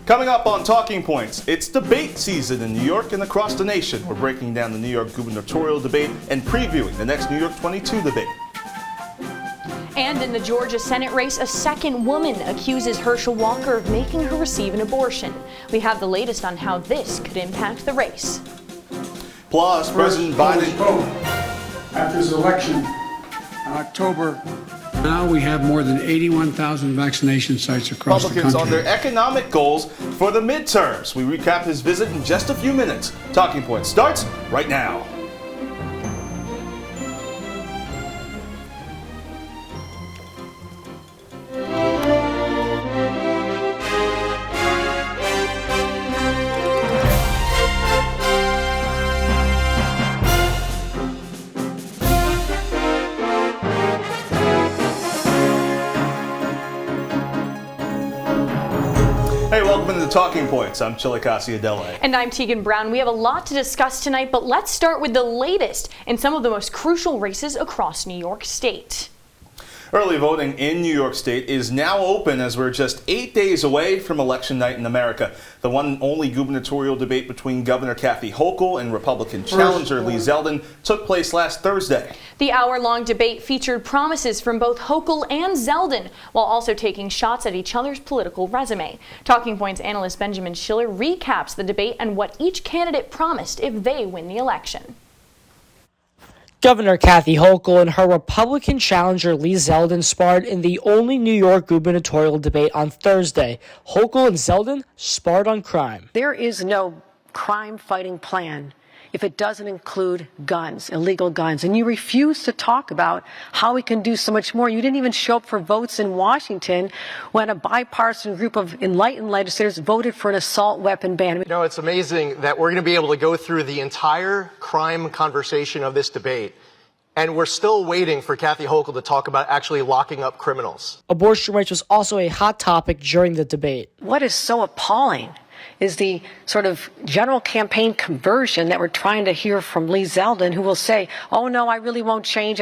Coming up on Talking Points, it's debate season in New York and across the nation. We're breaking down the New York gubernatorial debate and previewing the next New York 22 debate. And in the Georgia Senate race, a second woman accuses Herschel Walker of making her receive an abortion. We have the latest on how this could impact the race. Plus, President Biden after his election in October. Now we have more than 81,000 vaccination sites across the country. Republicans on their economic goals for the midterms. We recap his visit in just a few minutes. Talking Points starts right now. Hey, welcome into Talking Points. I'm Chilekasi, Adele. And I'm Teagan Brown. We have a lot to discuss tonight, but let's start with the latest in some of the most crucial races across New York State. Early voting in New York State is now open as we're just 8 days away from Election Night in America. The one and only gubernatorial debate between Governor Kathy Hochul and Republican challenger Lee Zeldin took place last Thursday. The hour-long debate featured promises from both Hochul and Zeldin, while also taking shots at each other's political resume. Talking Points analyst Benjamin Schiller recaps the debate and what each candidate promised if they win the election. Governor Kathy Hochul and her Republican challenger Lee Zeldin sparred in the only New York gubernatorial debate on Thursday. Hochul and Zeldin sparred on crime. There is no crime-fighting plan if it doesn't include guns, illegal guns. And you refuse to talk about how we can do so much more. You didn't even show up for votes in Washington when a bipartisan group of enlightened legislators voted for an assault weapon ban. You know, it's amazing that we're going to be able to go through the entire crime conversation of this debate, and we're still waiting for Kathy Hochul to talk about actually locking up criminals. Abortion rights was also a hot topic during the debate. What is so appalling is the sort of general campaign conversion that we're trying to hear from Lee Zeldin, who will say, oh no, I really won't change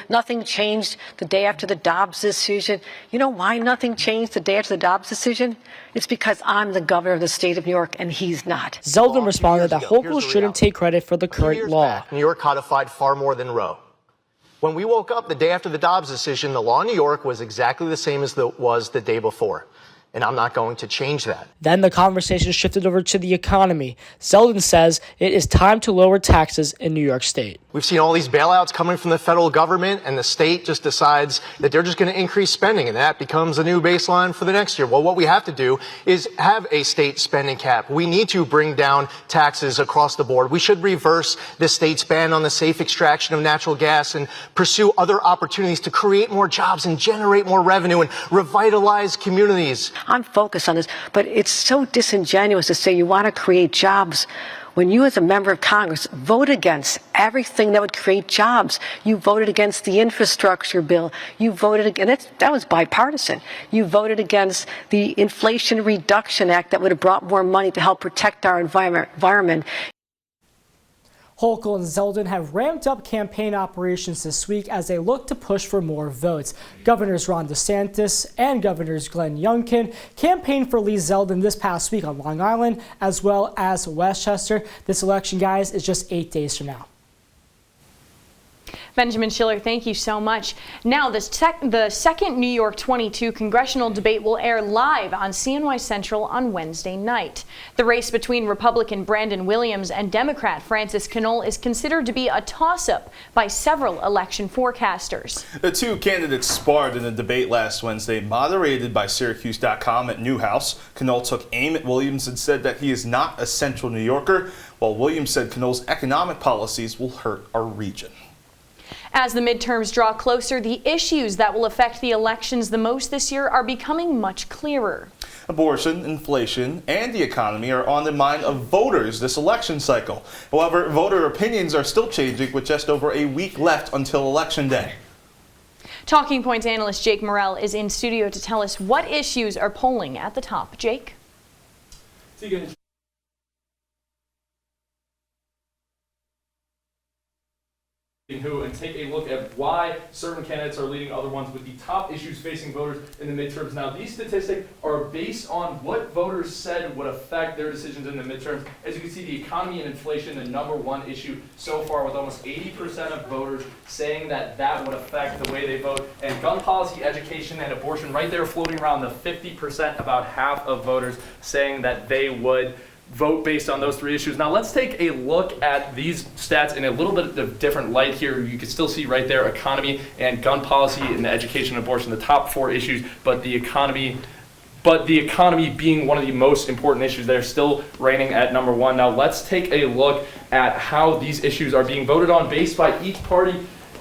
nothing changed the day after the Dobbs decision. You know why nothing changed the day after the Dobbs decision? It's because I'm the governor of the state of New York and he's not. Zeldin responded that Hochul shouldn't take credit for the current law. New York codified far more than Roe. When we woke up the day after the Dobbs decision, the law in New York was exactly the same as it was the day before. And I'm not going to change that. Then the conversation shifted over to the economy. Zeldin says it is time to lower taxes in New York State. We've seen all these bailouts coming from the federal government, and the state just decides that they're just going to increase spending, and that becomes a new baseline for the next year. Well, what we have to do is have a state spending cap. We need to bring down taxes across the board. We should reverse the state's ban on the safe extraction of natural gas and pursue other opportunities to create more jobs and generate more revenue and revitalize communities. I'm focused on this, but it's so disingenuous to say you want to create jobs when you as a member of Congress vote against everything that would create jobs. You voted against the infrastructure bill. You voted against, that was bipartisan. You voted against the Inflation Reduction Act that would have brought more money to help protect our environment. Hochul and Zeldin have ramped up campaign operations this week as they look to push for more votes. Governors Ron DeSantis and Governors Glenn Youngkin campaigned for Lee Zeldin this past week on Long Island as well as Westchester. This election, guys, is just 8 days from now. Benjamin Schiller, thank you so much. Now, the second New York 22 congressional debate will air live on CNY Central on Wednesday night. The race between Republican Brandon Williams and Democrat Francis Knoll is considered to be a toss-up by several election forecasters. The two candidates sparred in a debate last Wednesday, moderated by Syracuse.com at Newhouse. Knoll took aim at Williams and said that he is not a central New Yorker, while Williams said Knoll's economic policies will hurt our region. As the midterms draw closer, the issues that will affect the elections the most this year are becoming much clearer. Abortion, inflation, and the economy are on the mind of voters this election cycle. However, voter opinions are still changing with just over a week left until Election Day. Talking Points analyst Jake Morel is in studio to tell us what issues are polling at the top. Jake? Teagan. And take a look at why certain candidates are leading other ones with the top issues facing voters in the midterms. Now, these statistics are based on what voters said would affect their decisions in the midterms. As you can see, the economy and inflation, the #1 issue so far, with almost 80% of voters saying that that would affect the way they vote. And gun policy, education, and abortion right there floating around the 50%, about half of voters saying that they would vote based on those three issues. Now let's take a look at these stats in a little bit of different light here. You can still see right there economy and gun policy and education and abortion, the top 4 issues, but the economy being one of the most important issues. They're still reigning at #1. Now let's take a look at how these issues are being voted on based by each party.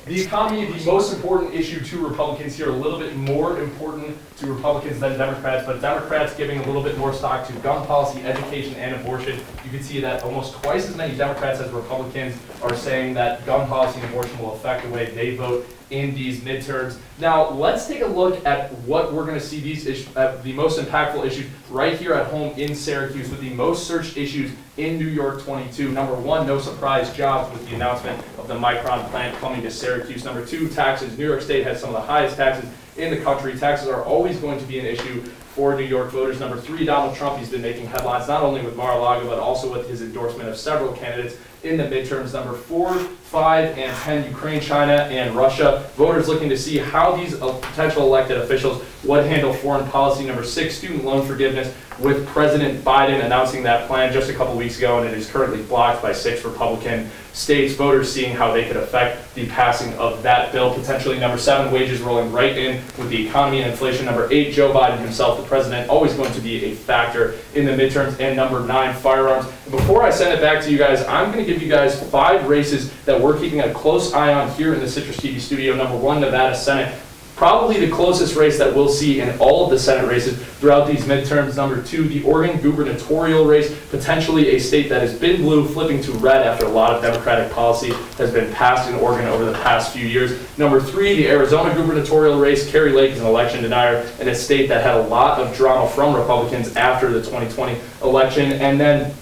The economy, the most important issue to Republicans here, a little bit more important to Republicans than Democrats, but Democrats giving a little bit more stock to gun policy, education, and abortion. You can see that almost twice as many Democrats as Republicans are saying that gun policy and abortion will affect the way they vote in these midterms. Now, let's take a look at what we're going to see these issues, the most impactful issues right here at home in Syracuse, with the most searched issues in New York 22. #1, no surprise, jobs, with the announcement of the Micron plant coming to Syracuse. #2, taxes. New York State has some of the highest taxes in the country. Taxes are always going to be an issue for New York voters. #3, Donald Trump. He's been making headlines not only with Mar-a-Lago, but also with his endorsement of several candidates in the midterms. #4, 5, and 10, Ukraine, China, and Russia. Voters looking to see how these potential elected officials would handle foreign policy. #6, student loan forgiveness, with President Biden announcing that plan just a couple weeks ago, and it is currently blocked by 6 Republican states. Voters seeing how they could affect the passing of that bill potentially. #7, wages rolling right in with the economy and inflation. #8, Joe Biden himself, the president, always going to be a factor in the midterms. And #9, firearms. And before I send it back to you guys, I'm going to give you guys 5 races that we're keeping a close eye on here in the Citrus TV studio. #1, Nevada Senate. Probably the closest race that we'll see in all of the Senate races throughout these midterms. #2, the Oregon gubernatorial race, potentially a state that has been blue, flipping to red after a lot of Democratic policy has been passed in Oregon over the past few years. #3, the Arizona gubernatorial race. Kerry Lake is an election denier in a state that had a lot of drama from Republicans after the 2020 election. And then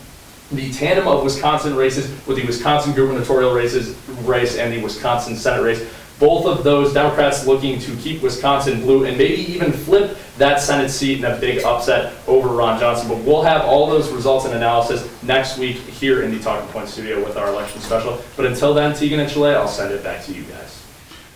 the tandem of Wisconsin races, with the Wisconsin gubernatorial race and the Wisconsin Senate race. Both of those Democrats looking to keep Wisconsin blue and maybe even flip that Senate seat in a big upset over Ron Johnson. But we'll have all those results and analysis next week here in the Talking Point studio with our election special. But until then, Teagan and Chile, I'll send it back to you guys.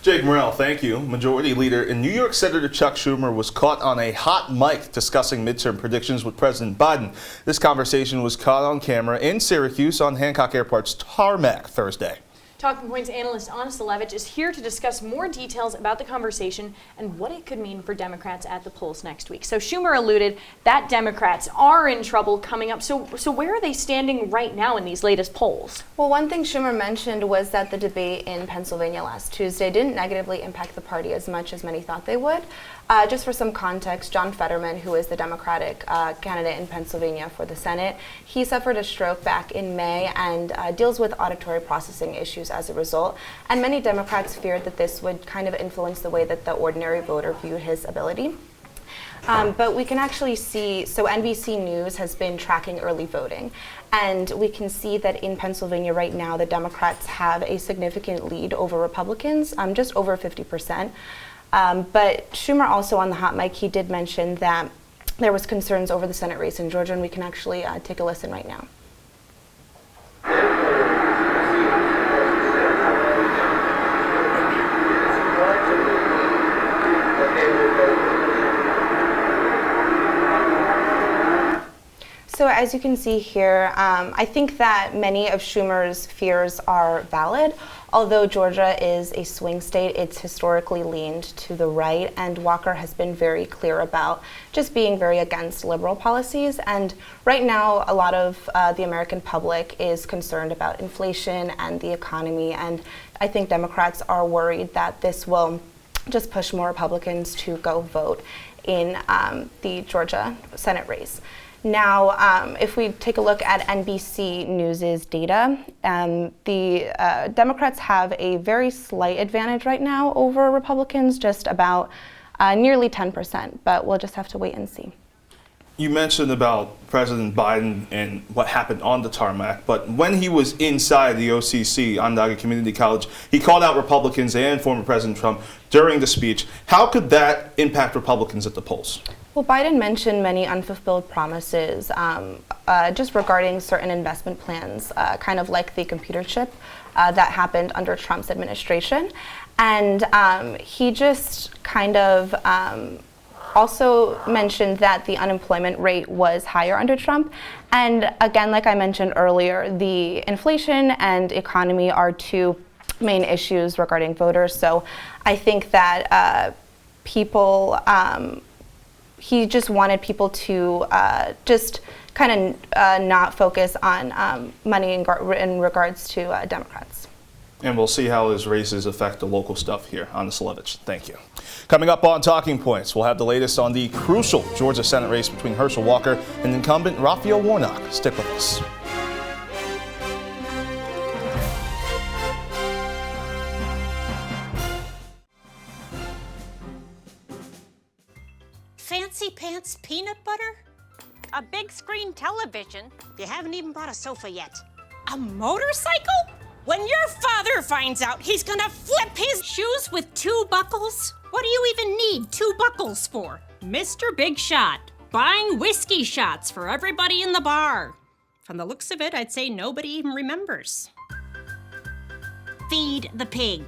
Jake Morel, thank you. Majority Leader in New York, Senator Chuck Schumer was caught on a hot mic discussing midterm predictions with President Biden. This conversation was caught on camera in Syracuse on Hancock Airport's tarmac Thursday. Talking Point's analyst Anna Salewycz is here to discuss more details about the conversation and what it could mean for Democrats at the polls next week. So Schumer alluded that Democrats are in trouble coming up. So where are they standing right now in these latest polls? Well, one thing Schumer mentioned was that the debate in Pennsylvania last Tuesday didn't negatively impact the party as much as many thought they would. Just for some context, John Fetterman, who is the Democratic candidate in Pennsylvania for the Senate, he suffered a stroke back in May and deals with auditory processing issues as a result. And many Democrats feared that this would kind of influence the way that the ordinary voter viewed his ability. But we can actually see, so NBC News has been tracking early voting. And we can see that in Pennsylvania right now, the Democrats have a significant lead over Republicans, just over 50%. But Schumer also on the hot mic, he did mention that there was concerns over the Senate race in Georgia, and we can actually take a listen right now. So as you can see here, I think that many of Schumer's fears are valid. Although Georgia is a swing state, it's historically leaned to the right, and Walker has been very clear about just being very against liberal policies. And right now, a lot of the American public is concerned about inflation and the economy, and I think Democrats are worried that this will just push more Republicans to go vote in the Georgia Senate race. Now, if we take a look at NBC News' data, the Democrats have a very slight advantage right now over Republicans, just about nearly 10%, but we'll just have to wait and see. you mentioned about President Biden and what happened on the tarmac, but when he was inside the OCC, Onondaga Community College, he called out Republicans and former President Trump during the speech. How could that impact Republicans at the polls? Well, Biden mentioned many unfulfilled promises just regarding certain investment plans, kind of like the computer chip that happened under Trump's administration. And he just kind of also mentioned that the unemployment rate was higher under Trump. And again, like I mentioned earlier, the inflation and economy are two main issues regarding voters. So I think that he just wanted people to just kind of not focus on money in regards to Democrats. And we'll see how his races affect the local stuff here. Anna Salewycz, thank you. Coming up on Talking Points, we'll have the latest on the crucial Georgia Senate race between Herschel Walker and incumbent Raphael Warnock. Stick with us. Fancy pants peanut butter? A big screen television? You haven't even bought a sofa yet. A motorcycle? When your father finds out, he's gonna flip his shoes with 2 buckles? What do you even need 2 buckles for? Mr. Big Shot, buying whiskey shots for everybody in the bar. From the looks of it, I'd say nobody even remembers. Feed the pig.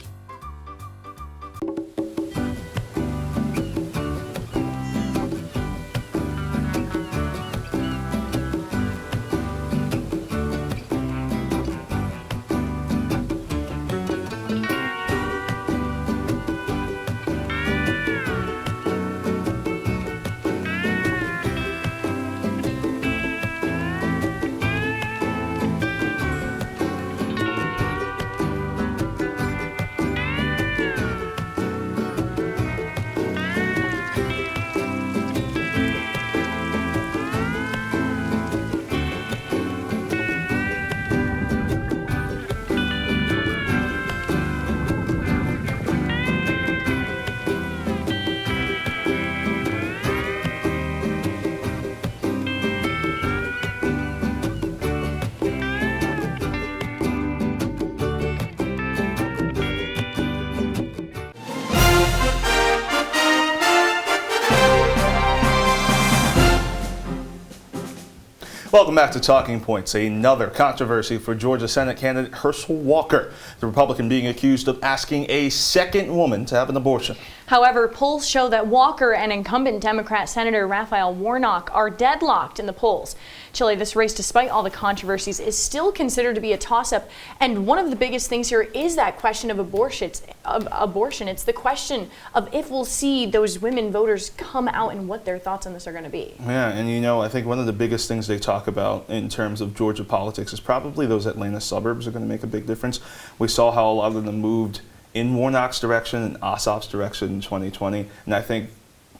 Welcome back to Talking Points. Another controversy for Georgia Senate candidate Herschel Walker, the Republican being accused of asking a second woman to have an abortion. However, polls show that Walker and incumbent Democrat Senator Raphael Warnock are deadlocked in the polls. Chile, this race, despite all the controversies, is still considered to be a toss-up. And one of the biggest things here is that question of abortion. It's the question of if we'll see those women voters come out and what their thoughts on this are going to be. Yeah, and you know, I think one of the biggest things they talk about in terms of Georgia politics is probably those Atlanta suburbs are going to make a big difference. We saw how a lot of them moved in Warnock's direction and Ossoff's direction in 2020. And I think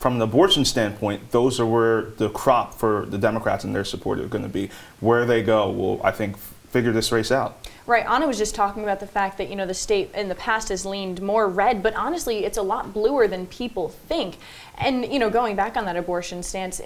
from an abortion standpoint, those are where the crop for the Democrats and their support are going to be. Where they go will, I think, figure this race out. Right. Anna was just talking about the fact that, you know, the state in the past has leaned more red, but honestly, it's a lot bluer than people think. And, you know, going back on that abortion stance,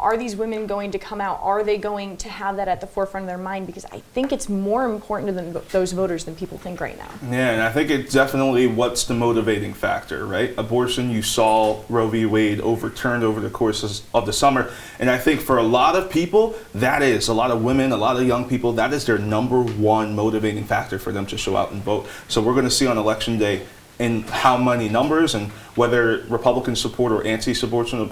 are these women going to come out? Are they going to have that at the forefront of their mind? Because I think it's more important to those voters than people think right now. Yeah, and I think it's definitely what's the motivating factor, right? Abortion, you saw Roe v. Wade overturned over the course of the summer. And I think for a lot of people, that is, a lot of women, a lot of young people, that is their number one motivating factor for them to show out and vote. So we're going to see on Election Day in how many numbers and whether Republican support or anti-abortion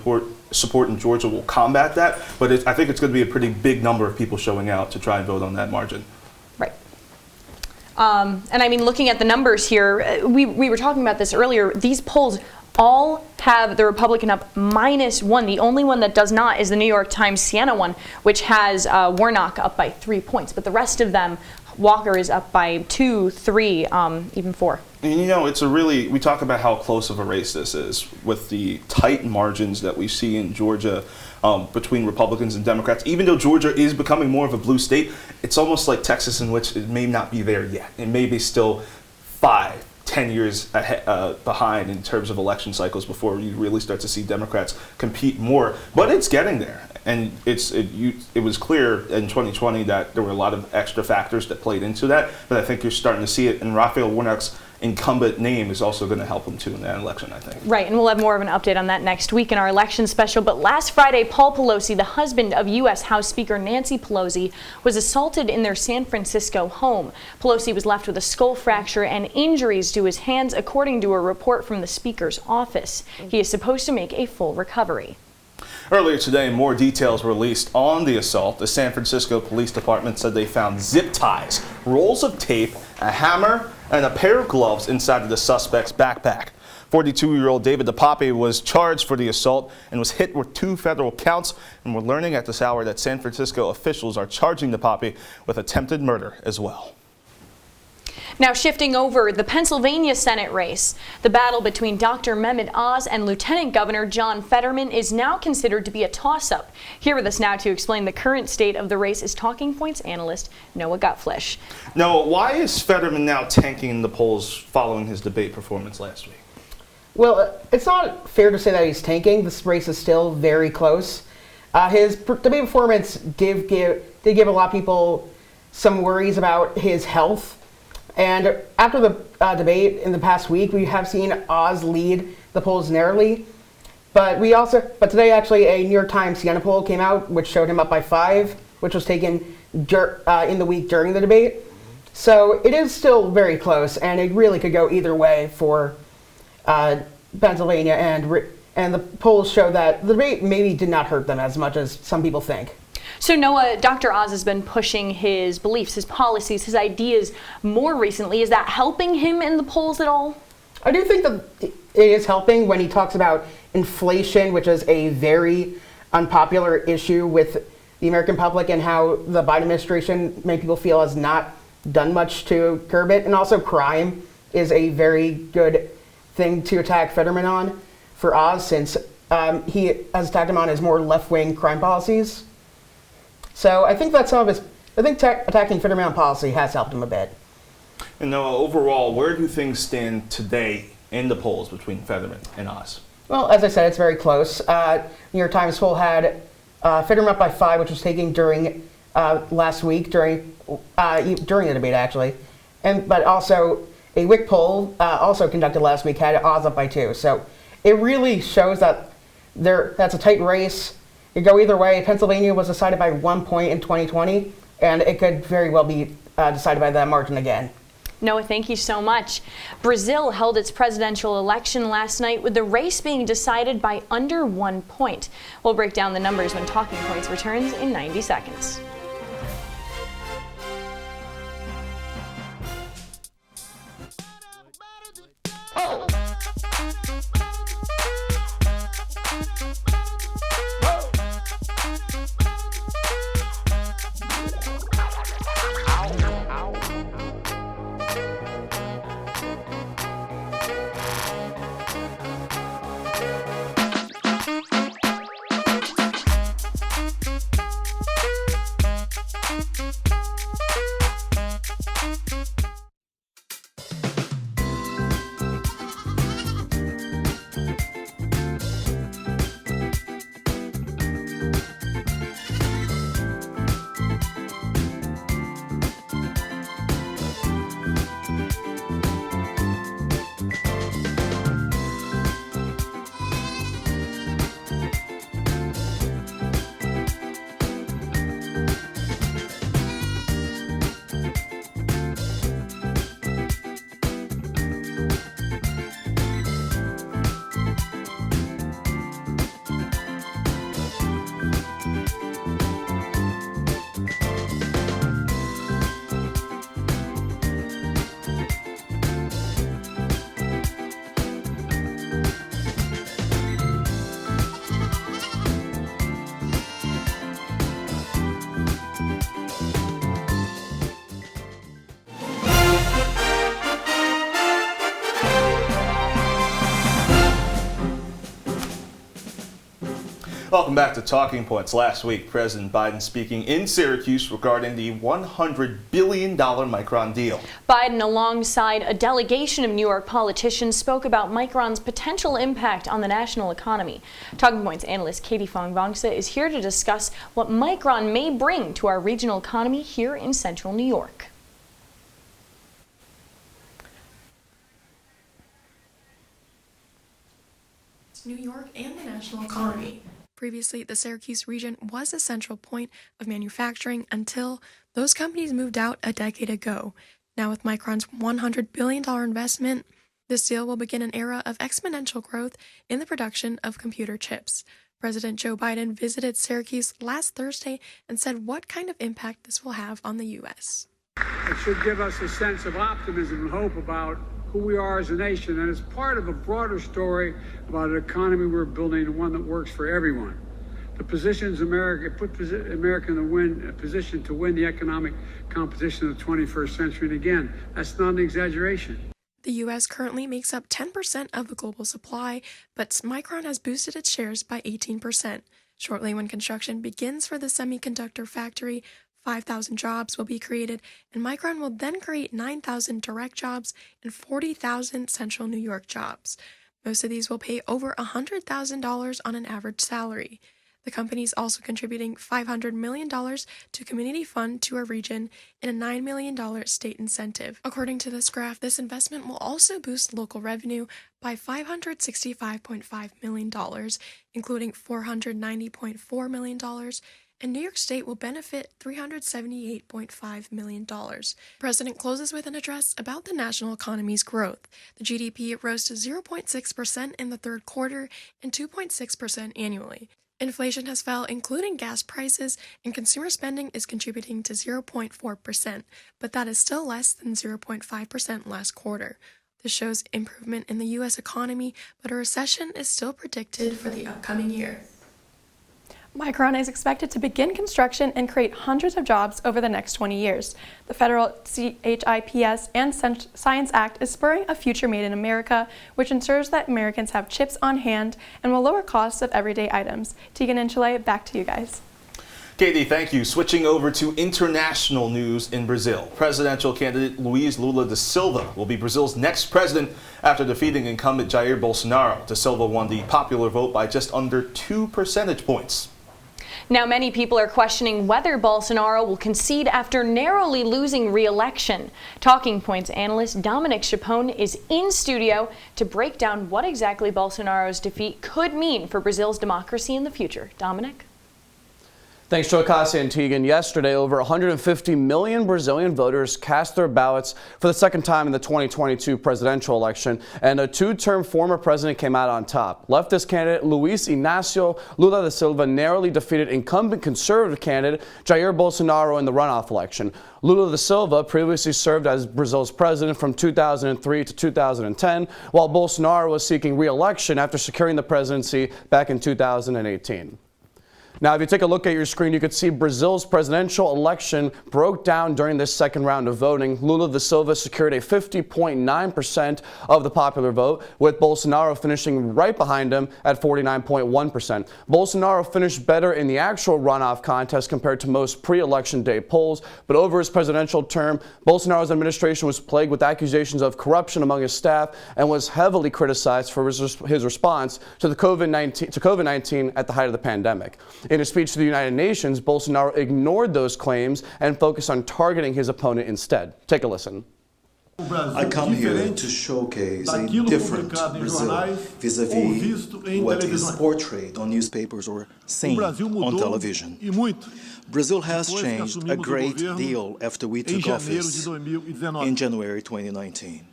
support in Georgia will combat that. But I think it's going to be a pretty big number of people showing out to try and vote on that margin. Right. And I mean, looking at the numbers here, we were talking about this earlier. These polls all have the Republican up -1. The only one that does not is the New York Times Siena one, which has Warnock up by 3 points. But the rest of them, Walker is up by 2, 3, even 4. And you know, we talk about how close of a race this is with the tight margins that we see in Georgia between Republicans and Democrats. Even though Georgia is becoming more of a blue state, it's almost like Texas, in which it may not be there yet. It may be still 5-10 years behind in terms of election cycles before you really start to see Democrats compete more. But it's getting there. And it was clear in 2020 that there were a lot of extra factors that played into that, but I think you're starting to see it, and Raphael Warnock's incumbent name is also going to help him too in that election, I think. Right, and we'll have more of an update on that next week in our election special. But last Friday, Paul Pelosi, the husband of U.S. House Speaker Nancy Pelosi, was assaulted in their San Francisco home. Pelosi was left with a skull fracture and injuries to his hands, according to a report from the Speaker's office. He is supposed to make a full recovery. Earlier today, more details were released on the assault. The San Francisco Police Department said they found zip ties, rolls of tape, a hammer, and a pair of gloves inside of the suspect's backpack. 42-year-old David DePape was charged for the assault and was hit with 2 federal counts. And we're learning at this hour that San Francisco officials are charging DePape with attempted murder as well. Now shifting over, the Pennsylvania Senate race. The battle between Dr. Mehmet Oz and Lieutenant Governor John Fetterman is now considered to be a toss-up. Here with us now to explain the current state of the race is Talking Points analyst Noah Gutfleisch. Noah, why is Fetterman now tanking in the polls following his debate performance last week? Well, it's not fair to say that he's tanking. This race is still very close. His debate performance did give a lot of people some worries about his health. And after the debate in the past week, we have seen Oz lead the polls narrowly. But today actually a New York Times Siena poll came out, which showed him up by 5, which was taken in the week during the debate. So it is still very close, and it really could go either way for Pennsylvania. And the polls show that the debate maybe did not hurt them as much as some people think. So Noah, Dr. Oz has been pushing his beliefs, his policies, his ideas more recently. Is that helping him in the polls at all? I do think that it is helping when he talks about inflation, which is a very unpopular issue with the American public, and how the Biden administration, many people feel, has not done much to curb it. And also crime is a very good thing to attack Fetterman on for Oz, since he has attacked him on his more left-wing crime policies. So I think that's some of his. I think attacking Fetterman on policy has helped him a bit. And Noah, overall, where do things stand today in the polls between Fetterman and Oz? Well, as I said, it's very close. New York Times poll had Fetterman up by 5, which was taken during last week during the debate actually, but also a WIC poll also conducted last week had Oz up by 2. So it really shows that that's a tight race. It could go either way. Pennsylvania was decided by 1 point in 2020, and it could very well be decided by that margin again. Noah, thank you so much. Brazil held its presidential election last night with the race being decided by under 1 point. We'll break down the numbers when Talking Points returns in 90 seconds. Welcome back to Talking Points. Last week, President Biden speaking in Syracuse regarding the $100 billion Micron deal. Biden, alongside a delegation of New York politicians, spoke about Micron's potential impact on the national economy. Talking Points analyst Katie Fongvongsa is here to discuss what Micron may bring to our regional economy here in central New York. New York and the national economy. Previously, the Syracuse region was a central point of manufacturing until those companies moved out a decade ago. Now with Micron's $100 billion investment, this deal will begin an era of exponential growth in the production of computer chips. President Joe Biden visited Syracuse last Thursday and said what kind of impact this will have on the U.S. It should give us a sense of optimism and hope about who we are as a nation, and it's part of a broader story about an economy we're building and one that works for everyone. The positions America put America in a position to win the economic competition of the 21st century. And again, that's not an exaggeration. The U.S. currently makes up 10% of the global supply, but Micron has boosted its shares by 18%. Shortly, when construction begins for the semiconductor factory, 5,000 jobs will be created, and Micron will then create 9,000 direct jobs and 40,000 central New York jobs. Most of these will pay over $100,000 on an average salary. The company is also contributing $500 million to community fund to a region and a $9 million state incentive. According to this graph, this investment will also boost local revenue by $565.5 million, including $490.4 million, and New York State will benefit $378.5 million. The president closes with an address about the national economy's growth. The GDP rose to 0.6% in the third quarter and 2.6% annually. Inflation has fell, including gas prices, and consumer spending is contributing to 0.4%, but that is still less than 0.5% last quarter. This shows improvement in the U.S. economy, but a recession is still predicted for the upcoming year. Micron is expected to begin construction and create hundreds of jobs over the next 20 years. The federal CHIPS and Science Act is spurring a future made in America, which ensures that Americans have chips on hand and will lower costs of everyday items. Teagan and Chile, back to you guys. Katie, thank you. Switching over to international news in Brazil. Presidential candidate Luiz Lula da Silva will be Brazil's next president after defeating incumbent Jair Bolsonaro. Da Silva won the popular vote by just under 2 percentage points. Now, many people are questioning whether Bolsonaro will concede after narrowly losing re-election. Talking Points analyst Dominic Chiappone is in studio to break down what exactly Bolsonaro's defeat could mean for Brazil's democracy in the future. Dominic? Thanks, Chilekasi and Teagan. Yesterday, over 150 million Brazilian voters cast their ballots for the second time in the 2022 presidential election, and a two-term former president came out on top. Leftist candidate Luiz Inácio Lula da Silva narrowly defeated incumbent conservative candidate Jair Bolsonaro in the runoff election. Lula da Silva previously served as Brazil's president from 2003 to 2010, while Bolsonaro was seeking re-election after securing the presidency back in 2018. Now, if you take a look at your screen, you could see Brazil's presidential election broke down during this second round of voting. Lula da Silva secured a 50.9% of the popular vote, with Bolsonaro finishing right behind him at 49.1%. Bolsonaro finished better in the actual runoff contest compared to most pre-election day polls, but over his presidential term, Bolsonaro's administration was plagued with accusations of corruption among his staff and was heavily criticized for his response to the COVID-19 at the height of the pandemic. In a speech to the United Nations, Bolsonaro ignored those claims and focused on targeting his opponent instead. Take a listen. I come here to showcase a different Brazil vis-a-vis what is portrayed on newspapers or seen on television. Brazil has changed a great deal after we took office in January 2019.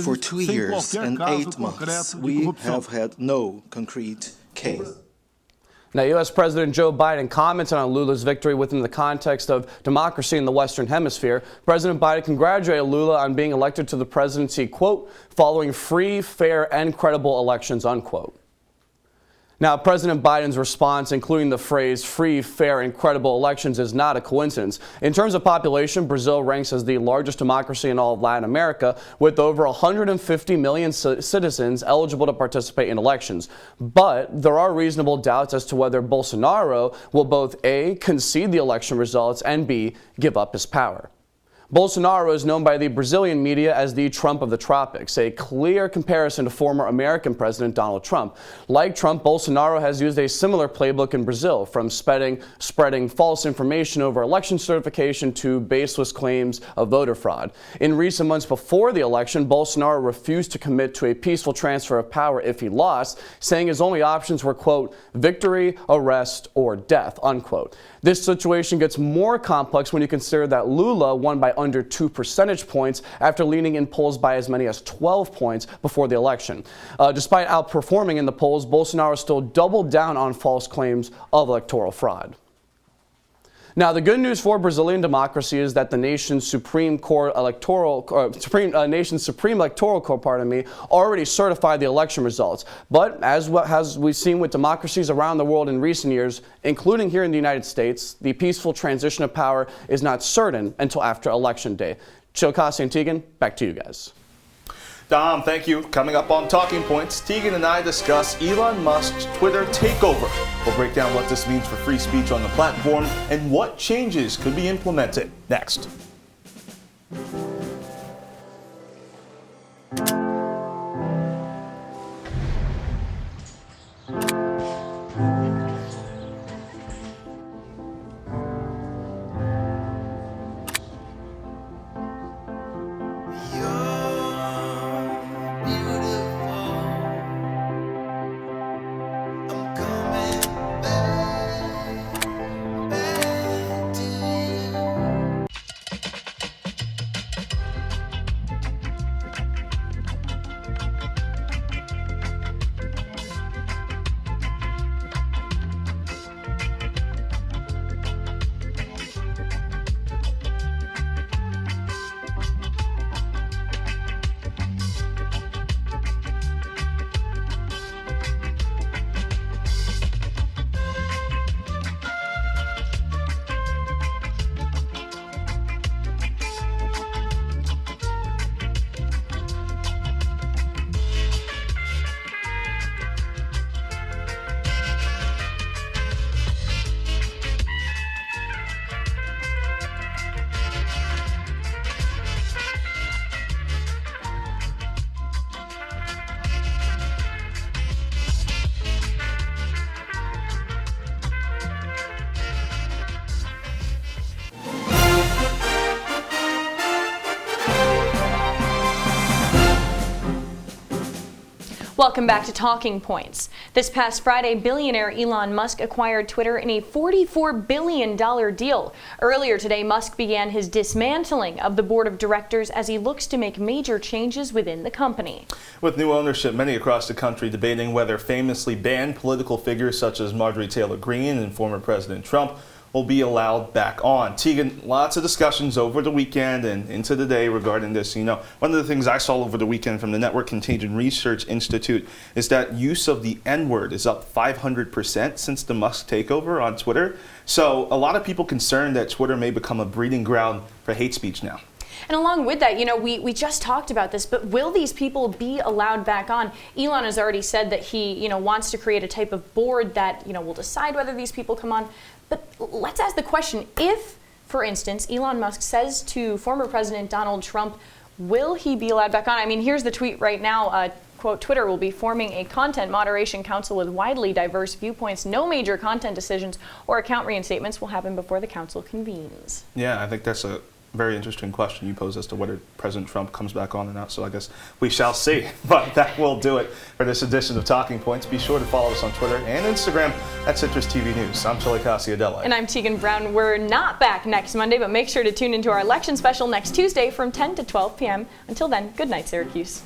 For 2 years and 8 months, we have had no concrete case. Now, U.S. President Joe Biden commented on Lula's victory within the context of democracy in the Western Hemisphere. President Biden congratulated Lula on being elected to the presidency, quote, following free, fair, and credible elections, unquote. Now, President Biden's response, including the phrase free, fair, and credible elections, is not a coincidence. In terms of population, Brazil ranks as the largest democracy in all of Latin America, with over 150 million citizens eligible to participate in elections. But there are reasonable doubts as to whether Bolsonaro will both A, concede the election results, and B, give up his power. Bolsonaro is known by the Brazilian media as the Trump of the tropics, a clear comparison to former American President Donald Trump. Like Trump, Bolsonaro has used a similar playbook in Brazil, from spreading false information over election certification to baseless claims of voter fraud. In recent months before the election, Bolsonaro refused to commit to a peaceful transfer of power if he lost, saying his only options were, quote, victory, arrest, or death, unquote. This situation gets more complex when you consider that Lula won by under 2 percentage points after leading in polls by as many as 12 points before the election. Despite outperforming in the polls, Bolsonaro still doubled down on false claims of electoral fraud. Now, the good news for Brazilian democracy is that the nation's Supreme Electoral Court, already certified the election results. But as we've seen with democracies around the world in recent years, including here in the United States, the peaceful transition of power is not certain until after Election Day. Chilekasi and Teagan, back to you guys. Dom, thank you. Coming up on Talking Points, Teagan and I discuss Elon Musk's Twitter takeover. We'll break down what this means for free speech on the platform and what changes could be implemented next. Welcome back to Talking Points. This past Friday, billionaire Elon Musk acquired Twitter in a $44 billion deal. Earlier today, Musk began his dismantling of the board of directors as he looks to make major changes within the company. With new ownership, many across the country debating whether famously banned political figures such as Marjorie Taylor Greene and former President Trump will be allowed back on. Teagan, lots of discussions over the weekend and into the day regarding this. You know, one of the things I saw over the weekend from the Network Contagion Research Institute is that use of the N-word is up 500% since the Musk takeover on Twitter. So a lot of people concerned that Twitter may become a breeding ground for hate speech now. And along with that, you know, we just talked about this, but will these people be allowed back on? Elon has already said that he, you know, wants to create a type of board that, you know, will decide whether these people come on. But let's ask the question, if, for instance, Elon Musk says to former President Donald Trump, will he be allowed back on? I mean, here's the tweet right now. Quote, Twitter will be forming a content moderation council with widely diverse viewpoints. No major content decisions or account reinstatements will happen before the council convenes. Yeah, I think that's a very interesting question you pose as to whether President Trump comes back on or not. So I guess we shall see. But that will do it for this edition of Talking Points. Be sure to follow us on Twitter and Instagram at CitrusTV News. I'm Chilekasi, Adele. And I'm Teagan Brown. We're not back next Monday, but make sure to tune into our election special next Tuesday from 10 to 12 p.m. Until then, good night, Syracuse.